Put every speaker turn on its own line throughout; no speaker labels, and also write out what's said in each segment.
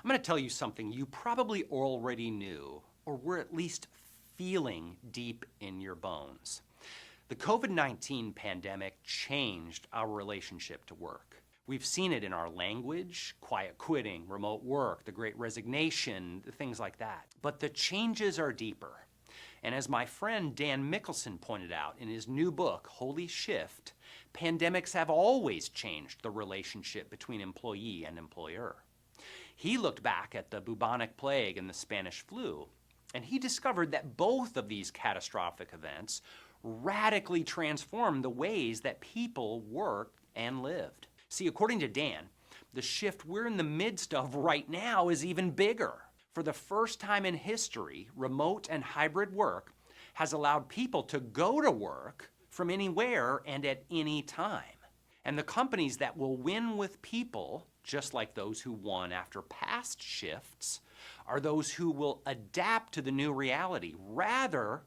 I'm going to tell you something you probably already knew, or were at least feeling deep in your bones. The COVID-19 pandemic changed our relationship to work. We've seen it in our language, quiet quitting, remote work, the Great Resignation, things like that. But the changes are deeper. And as my friend Dan Mickelson pointed out in his new book, Holy Shift, pandemics have always changed the relationship between employee and employer. He looked back at the bubonic plague and the Spanish flu, and he discovered that both of these catastrophic events radically transformed the ways that people worked and lived. See, according to Dan, the shift we're in the midst of right now is even bigger. For the first time in history, remote and hybrid work has allowed people to go to work from anywhere and at any time. And the companies that will win with people, just like those who won after past shifts, are those who will adapt to the new reality rather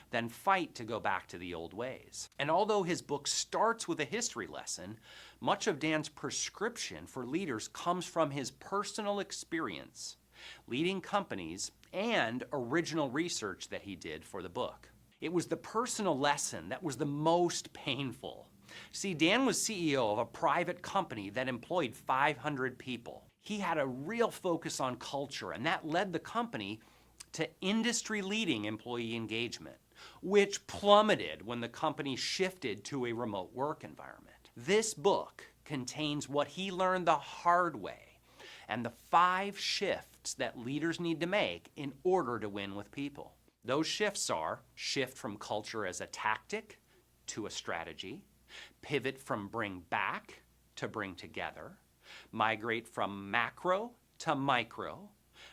than fight to go back to the old ways. And although his book starts with a history lesson, much of Dan's prescription for leaders comes from his personal experience leading companies and original research that he did for the book. It was the personal lesson that was the most painful. See, Dan was CEO of a private company that employed 500 people. He had a real focus on culture, and that led the company to industry-leading employee engagement, which plummeted when the company shifted to a remote work environment. This book contains what he learned the hard way and the 5 shifts that leaders need to make in order to win with people. Those shifts are: shift from culture as a tactic to a strategy, pivot from bring back to bring together, migrate from macro to micro,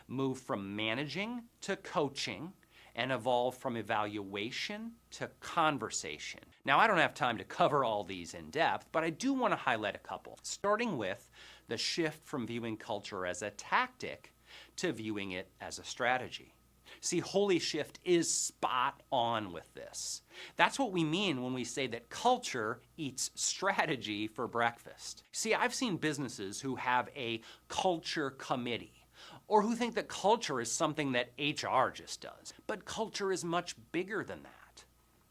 move from managing to coaching, and evolve from evaluation to conversation. Now, I don't have time to cover all these in depth, but I do want to highlight a couple, starting with the shift from viewing culture as a tactic to viewing it as a strategy. See, Holy Shift is spot on with this. That's what we mean when we say that culture eats strategy for breakfast. See, I've seen businesses who have a culture committee, or who think that culture is something that HR just does. But culture is much bigger than that.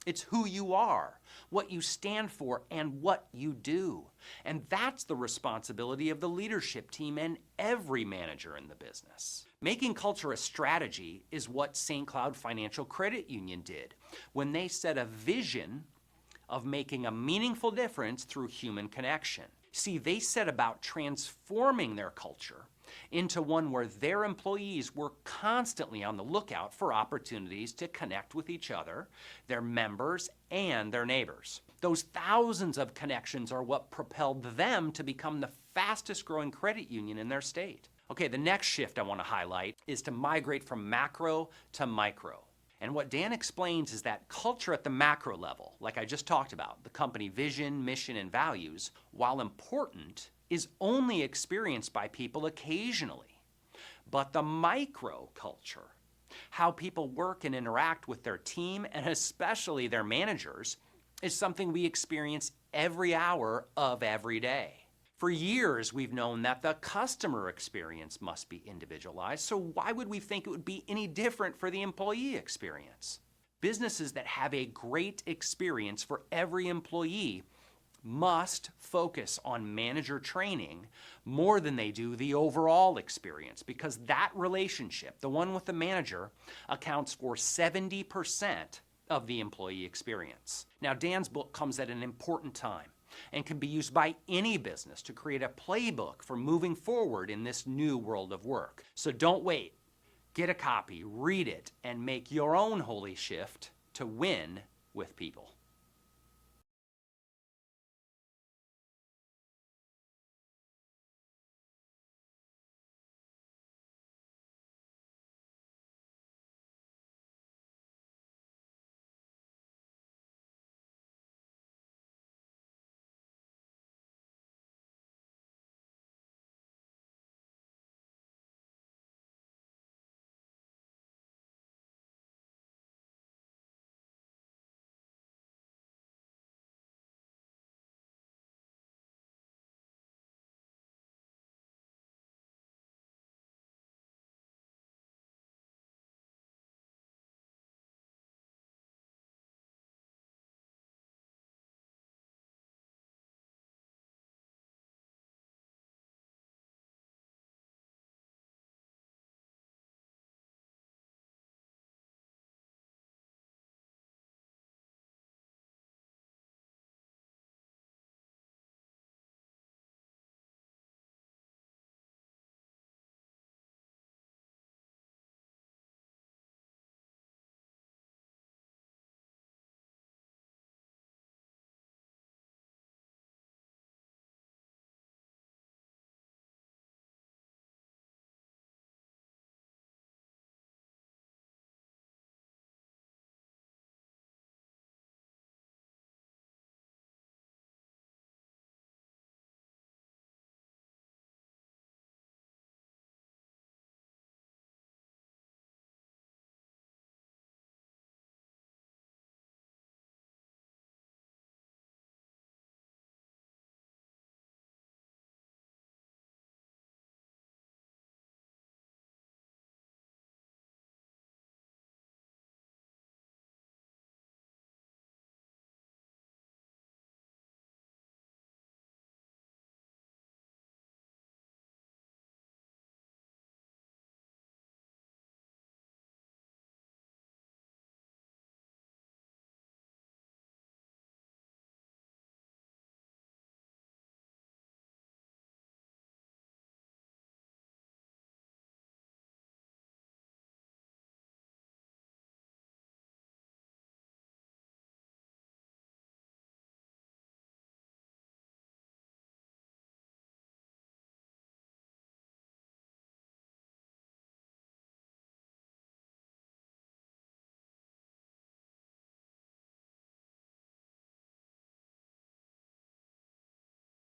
It's who you are, what you stand for, and what you do. And that's the responsibility of the leadership team and every manager in the business. Making culture a strategy is what St. Cloud Financial Credit Union did when they set a vision of making a meaningful difference through human connection. See, they set about transforming their culture into one where their employees were constantly on the lookout for opportunities to connect with each other, their members, and their neighbors. Those thousands of connections are what propelled them to become the fastest growing credit union in their state. Okay, the next shift I want to highlight is to migrate from macro to micro. And what Dan explains is that culture at the macro level, like I just talked about, the company vision, mission, and values, while important, is only experienced by people occasionally. But the micro culture, how people work and interact with their team and especially their managers, is something we experience every hour of every day. For years, we've known that the customer experience must be individualized, so why would we think it would be any different for the employee experience? Businesses that have a great experience for every employee must focus on manager training more than they do the overall experience, because that relationship, the one with the manager, accounts for 70% of the employee experience. Now, Dan's book comes at an important time and can be used by any business to create a playbook for moving forward in this new world of work. So don't wait. Get a copy, read it, and make your own holy shift to win with people.